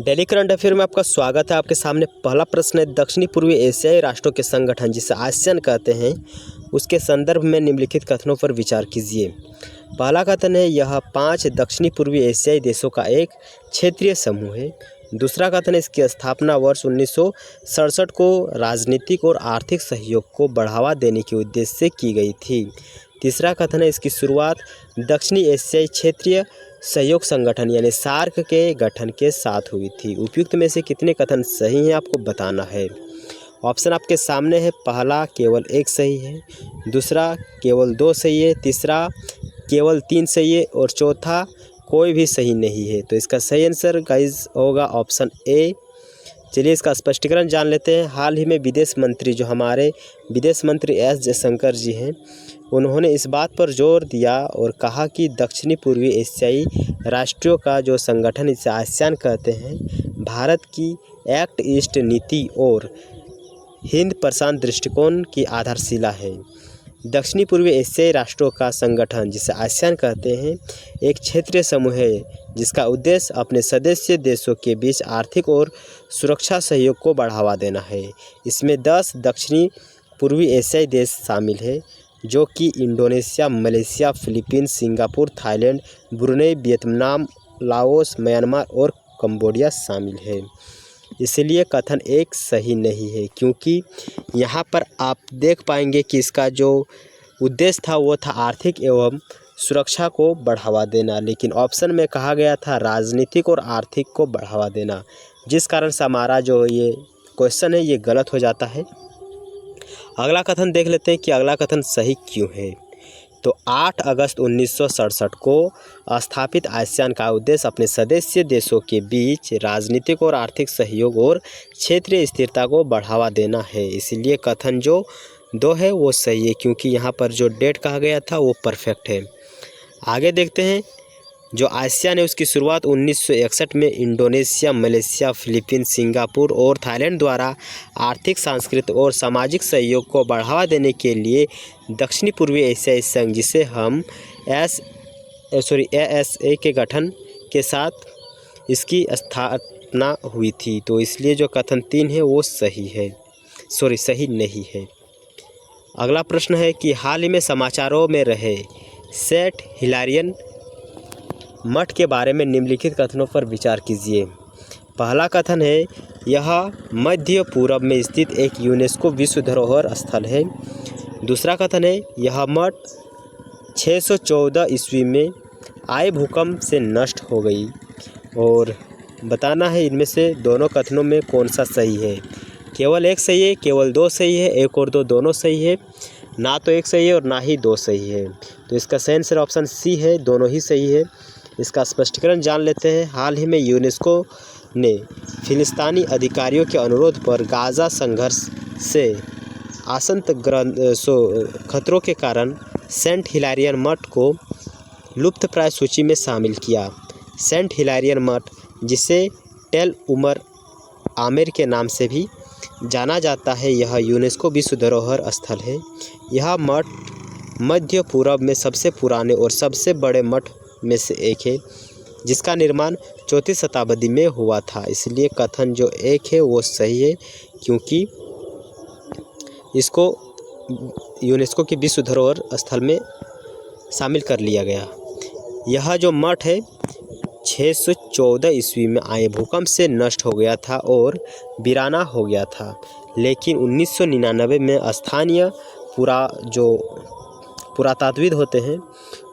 Daily current affair में आपका स्वागत है। आपके सामने पहला प्रश्न है, दक्षिणी पूर्वी एशियाई राष्ट्रों के संगठन जिसे आसियान कहते हैं उसके संदर्भ में निम्नलिखित कथनों पर विचार कीजिए। पहला कथन है, यह 5 दक्षिणी पूर्वी एशियाई देशों का एक क्षेत्रीय समूह है। दूसरा कथन है, इसकी स्थापना वर्ष 1967 को राजनीतिक और आर्थिक सहयोग को बढ़ावा देने के उद्देश्य से की गई थी। तीसरा कथन है, इसकी शुरुआत दक्षिणी एशियाई क्षेत्रीय सहयोग संगठन यानी सार्क के गठन के साथ हुई थी। उपयुक्त में से कितने कथन सही हैं आपको बताना है। ऑप्शन आपके सामने है, पहला केवल 1 सही है, दूसरा केवल 2 सही है, तीसरा केवल 3 सही है और चौथा कोई भी सही नहीं है। तो इसका सही आंसर गाइस होगा ऑप्शन ए। चलिए इसका स्पष्टीकरण जान लेते हैं। हाल ही में विदेश मंत्री जो हमारे विदेश मंत्री एस जयशंकर जी हैं, उन्होंने इस बात पर जोर दिया और कहा कि दक्षिणी पूर्वी एशियाई राष्ट्रों का जो संगठन इसे आसियान कहते हैं, भारत की एक्ट ईस्ट नीति और हिंद प्रशांत दृष्टिकोण की आधारशिला है। दक्षिणी पूर्वी एशियाई राष्ट्रों का संगठन जिसे आसियान कहते हैं एक क्षेत्रीय समूह है जिसका उद्देश्य अपने सदस्य देशों के बीच आर्थिक और सुरक्षा सहयोग को बढ़ावा देना है। इसमें 10 दक्षिणी पूर्वी एशियाई देश शामिल हैं जो कि Indonesia, Malaysia, Philippines, Singapore, Thailand, Brunei, Vietnam, Laos, Myanmar और कंबोडिया शामिल है। इसलिए कथन 1 सही नहीं है, क्योंकि यहाँ पर आप देख पाएंगे कि इसका जो उद्देश्य था वो था आर्थिक एवं सुरक्षा को बढ़ावा देना, लेकिन ऑप्शन में कहा गया था राजनीतिक और आर्थिक को बढ़ावा देना, जिस कारण से हमारा जो ये क्वेश्चन है ये गलत हो जाता है। अगला कथन देख लेते हैं कि अगला कथन सही क्यों है। तो 8 अगस्त 1967 को स्थापित आसियान का उद्देश्य अपने सदस्य देशों के बीच राजनीतिक और आर्थिक सहयोग और क्षेत्रीय स्थिरता को बढ़ावा देना है। इसलिए कथन जो 2 है वो सही है, क्योंकि यहाँ पर जो डेट कहा गया था वो परफेक्ट है। आगे देखते हैं, जो आसियान है उसकी शुरुआत 1961 में इंडोनेशिया, मलेशिया, फिलीपींस, सिंगापुर और थाईलैंड द्वारा आर्थिक, सांस्कृतिक और सामाजिक सहयोग को बढ़ावा देने के लिए दक्षिणी पूर्वी एशियाई संघ जिसे हम ASA के गठन के साथ इसकी स्थापना हुई थी। तो इसलिए जो कथन 3 है वो सही नहीं है। अगला प्रश्न है कि हाल ही में समाचारों में रहे सेंट हिलारियन मठ के बारे में निम्नलिखित कथनों पर विचार कीजिए। पहला कथन है, यह मध्य पूरब में स्थित एक यूनेस्को विश्व धरोहर स्थल है। दूसरा कथन है, यह मठ 614 ईस्वी में आए भूकंप से नष्ट हो गई। और बताना है इनमें से दोनों कथनों में कौन सा सही है। केवल 1 सही है, केवल 2 सही है, 1 और 2 दोनों सही है, ना तो 1 सही है और ना ही 2 सही है। तो इसका सही आंसर ऑप्शन सी है, दोनों ही सही है। इसका स्पष्टीकरण जान लेते हैं। हाल ही में यूनेस्को ने फिलिस्तीनी अधिकारियों के अनुरोध पर गाज़ा संघर्ष से आशंक खतरों के कारण सेंट हिलारियन मठ को लुप्तप्राय सूची में शामिल किया। सेंट हिलारियन मठ, जिसे टेल उमर आमिर के नाम से भी जाना जाता है, यह यूनेस्को विश्व धरोहर स्थल है। यह मठ मध्य पूरब में सबसे पुराने और सबसे बड़े मठ में से एक है, जिसका निर्माण 4वीं शताब्दी में हुआ था। इसलिए कथन जो 1 है वो सही है, क्योंकि इसको यूनेस्को के विश्व धरोहर स्थल में शामिल कर लिया गया। यह जो मठ है 614 ईस्वी में आए भूकंप से नष्ट हो गया था और वीराना हो गया था, लेकिन 1999 में स्थानीय पुरातत्वविद होते हैं,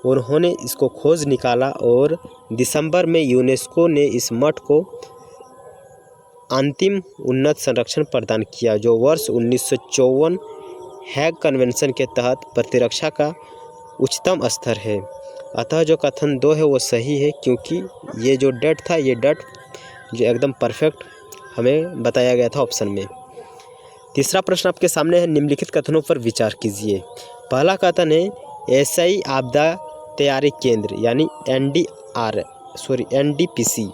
उन्होंने इसको खोज निकाला और दिसंबर में यूनेस्को ने इस मठ को अंतिम उन्नत संरक्षण प्रदान किया, जो वर्ष 1954 हैग कन्वेंशन के तहत प्रतिरक्षा का उच्चतम स्तर है। अतः जो कथन 2 है वो सही है, क्योंकि ये जो डेट था ये डेट जो एकदम परफेक्ट हमें बताया गया था ऑप्शन में। तीसरा प्रश्न आपके सामने है, निम्नलिखित कथनों पर विचार कीजिए। पहला कथन है, एशियाई आपदा तैयारी केंद्र यानी NDPC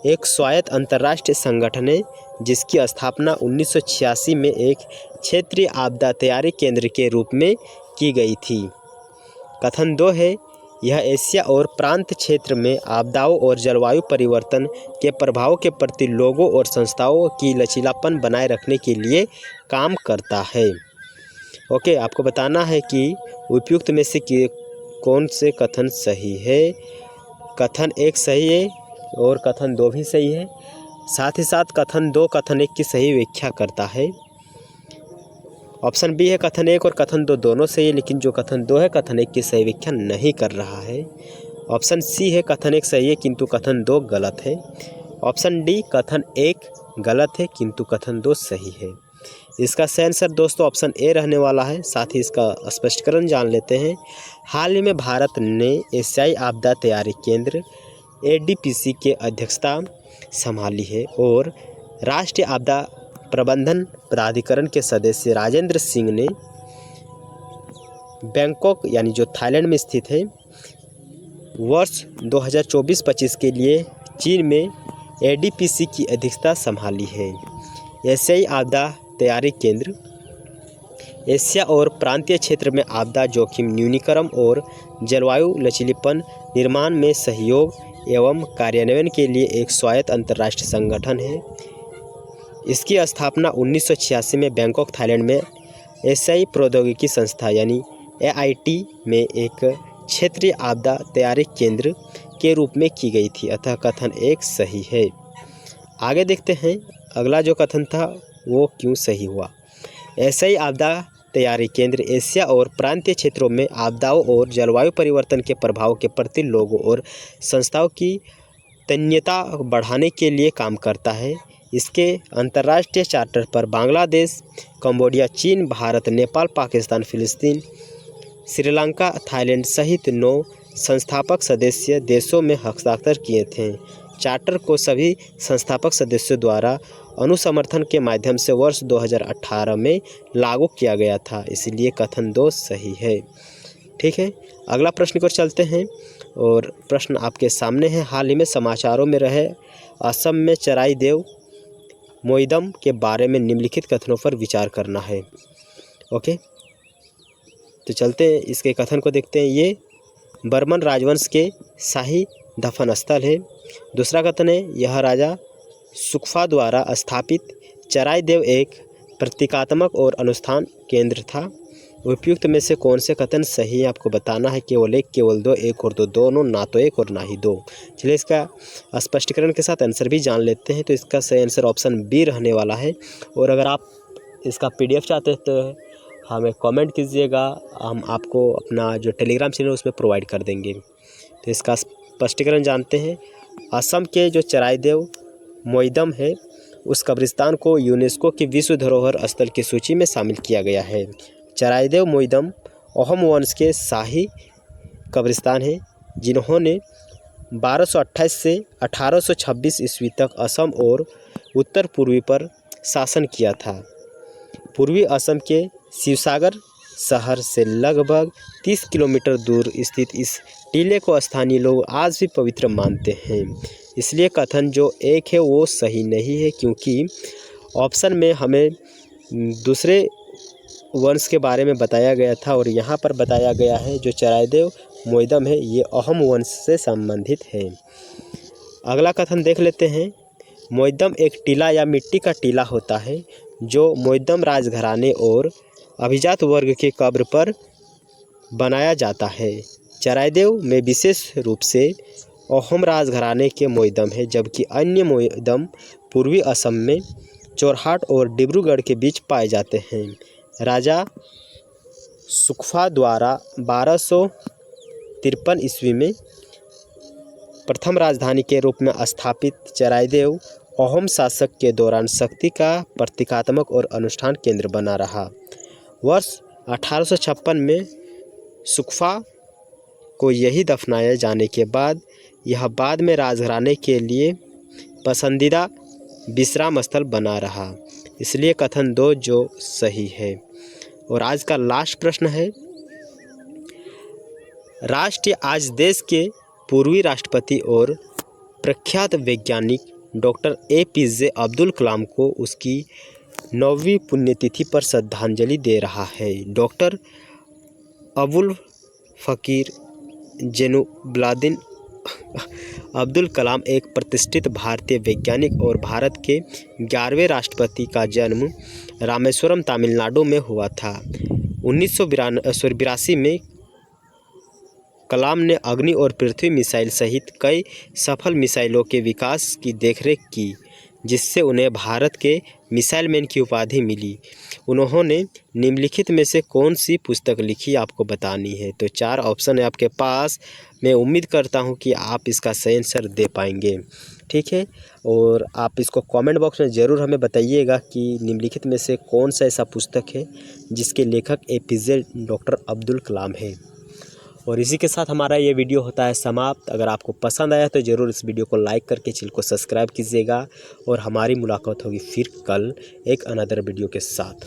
एक स्वायत्त अंतर्राष्ट्रीय संगठन है जिसकी स्थापना 1986 में एक क्षेत्रीय आपदा तैयारी केंद्र के रूप में की गई थी। कथन 2 है, यह एशिया और प्रांत क्षेत्र में आपदाओं और जलवायु परिवर्तन के प्रभाव के प्रति लोगों और संस्थाओं की लचीलापन बनाए रखने के लिए काम करता है। ओके, आपको बताना है कि उपयुक्त में से कौन से कथन सही है। कथन 1 सही है और कथन 2 भी सही है। साथ ही साथ कथन 2 कथन 1 की सही व्याख्या करता है। ऑप्शन बी है कथन 1 और कथन 2 दोनों सही है, लेकिन जो कथन 2 है कथन 1 की सही व्याख्या नहीं कर रहा है। ऑप्शन सी है कथन 1 सही है किंतु कथन 2 गलत है। ऑप्शन डी कथन 1 गलत है किंतु कथन 2 सही है। इसका सही आंसर दोस्तों ऑप्शन ए रहने वाला है। साथ ही इसका स्पष्टीकरण जान लेते हैं। हाल ही में भारत ने एशियाई आपदा तैयारी केंद्र ADPC के अध्यक्षता संभाली है और राष्ट्रीय आपदा प्रबंधन प्राधिकरण के सदस्य राजेंद्र सिंह ने बैंकॉक यानी जो थाईलैंड में स्थित है वर्ष 2024-25 के लिए चीन में ADPC की अध्यक्षता संभाली है। एशियाई आपदा तैयारी केंद्र एशिया और प्रांतीय क्षेत्र में आपदा जोखिम न्यूनीकरण और जलवायु लचीलेपन निर्माण में सहयोग एवं कार्यान्वयन के लिए एक स्वायत्त अंतर्राष्ट्रीय संगठन है। इसकी स्थापना 1986 में बैंकॉक थाईलैंड में एशियाई प्रौद्योगिकी संस्था यानी AIT में एक क्षेत्रीय आपदा तैयारी केंद्र के रूप में की गई थी। अतः कथन 1 सही है। आगे देखते हैं अगला जो कथन था वो क्यों सही हुआ। एशियाई आपदा तैयारी केंद्र एशिया और प्रांतीय क्षेत्रों में आपदाओं और जलवायु परिवर्तन के प्रभाव के प्रति लोगों और संस्थाओं की तन्यता बढ़ाने के लिए काम करता है। इसके अंतर्राष्ट्रीय चार्टर पर बांग्लादेश, कंबोडिया, चीन, भारत, नेपाल, पाकिस्तान, फिलिस्तीन, श्रीलंका, थाईलैंड सहित 9 संस्थापक सदस्य देशों में हस्ताक्षर किए थे। चार्टर को सभी संस्थापक सदस्यों द्वारा अनुसमर्थन के माध्यम से वर्ष 2018 में लागू किया गया था। इसलिए कथन 2 सही है। ठीक है, अगला प्रश्न की ओर चलते हैं और प्रश्न आपके सामने है। हाल ही में समाचारों में रहे असम में चराई देव मोइदम के बारे में निम्नलिखित कथनों पर विचार करना है। ओके, तो चलते हैं इसके कथन को देखते हैं। ये बर्मन राजवंश के शाही दफन स्थल है। दूसरा कथन है यह राजा सुकफा द्वारा स्थापित चराई देव एक प्रतीकात्मक और अनुष्ठान केंद्र था। उपयुक्त में से कौन से कथन सही है आपको बताना है। केवल 1, केवल 2, 1 और 2 दोनों, ना तो 1 और ना ही 2। चलिए इसका स्पष्टीकरण के साथ आंसर भी जान लेते हैं। तो इसका सही आंसर ऑप्शन बी रहने वाला है। और अगर आप इसका PDF चाहते हैं तो हमें कमेंट कीजिएगा, हम आपको अपना जो टेलीग्राम चैनल उसमें प्रोवाइड कर देंगे। तो इसका स्पष्टीकरण जानते हैं। असम के जो चराई देव मोइदम है उस कब्रिस्तान को यूनेस्को की विश्व धरोहर स्थल की सूची में शामिल किया गया है। चराई देव मोइदम अहोम वंश के शाही कब्रिस्तान है जिन्होंने 1228 से 1826 ईस्वी तक असम और उत्तर पूर्वी पर शासन किया था। पूर्वी असम के शिवसागर शहर से लगभग 30 किलोमीटर दूर स्थित इस टीले को स्थानीय लोग आज भी पवित्र मानते हैं। इसलिए कथन जो 1 है वो सही नहीं है, क्योंकि ऑप्शन में हमें दूसरे वंश के बारे में बताया गया था और यहाँ पर बताया गया है जो चराई देव मोइदम है ये अहोम वंश से संबंधित है। अगला कथन देख लेते हैं। मोइदम एक टीला या मिट्टी का टीला होता है जो मोइदम राजघराने और अभिजात वर्ग के कब्र पर बनाया जाता है। चराई देव में विशेष रूप से अहोम राजघराने के मोइदम है, जबकि अन्य मोइदम पूर्वी असम में चोरहाट और डिब्रूगढ़ के बीच पाए जाते हैं। राजा सुकफा द्वारा 1253 ईस्वी में प्रथम राजधानी के रूप में स्थापित चराई देव अहोम शासक के दौरान शक्ति का प्रतीकात्मक और अनुष्ठान केंद्र बना रहा। वर्ष 1856 में सुकफा को यही दफनाया जाने के बाद यह बाद में राजघराने के लिए पसंदीदा विश्राम स्थल बना रहा। इसलिए कथन 2 जो सही है। और आज का लास्ट प्रश्न है। राष्ट्र आज देश के पूर्वी राष्ट्रपति और प्रख्यात वैज्ञानिक डॉक्टर APJ अब्दुल कलाम को उसकी 9वीं पुण्यतिथि पर श्रद्धांजलि दे रहा है। डॉक्टर अबुल फकीर जैनुलाब्दीन अब्दुल कलाम एक प्रतिष्ठित भारतीय वैज्ञानिक और भारत के 11वें राष्ट्रपति का जन्म रामेश्वरम, तमिलनाडु में हुआ था। 1982 में कलाम ने अग्नि और पृथ्वी मिसाइल सहित कई सफल मिसाइलों के विकास की देखरेख की, जिससे उन्हें भारत के मिसाइल मैन की उपाधि मिली। उन्होंने निम्नलिखित में से कौन सी पुस्तक लिखी, आपको बतानी है। तो 4 ऑप्शन है आपके पास। मैं उम्मीद करता हूं कि आप इसका सही आंसर दे पाएंगे, ठीक है। और आप इसको कमेंट बॉक्स में ज़रूर हमें बताइएगा कि निम्नलिखित में से कौन सा ऐसा पुस्तक है जिसके लेखक APJ डॉक्टर अब्दुल कलाम है। और इसी के साथ हमारा ये वीडियो होता है समाप्त। अगर आपको पसंद आया तो ज़रूर इस वीडियो को लाइक करके चैनल को सब्सक्राइब कीजिएगा। और हमारी मुलाकात होगी फिर कल एक अनदर वीडियो के साथ।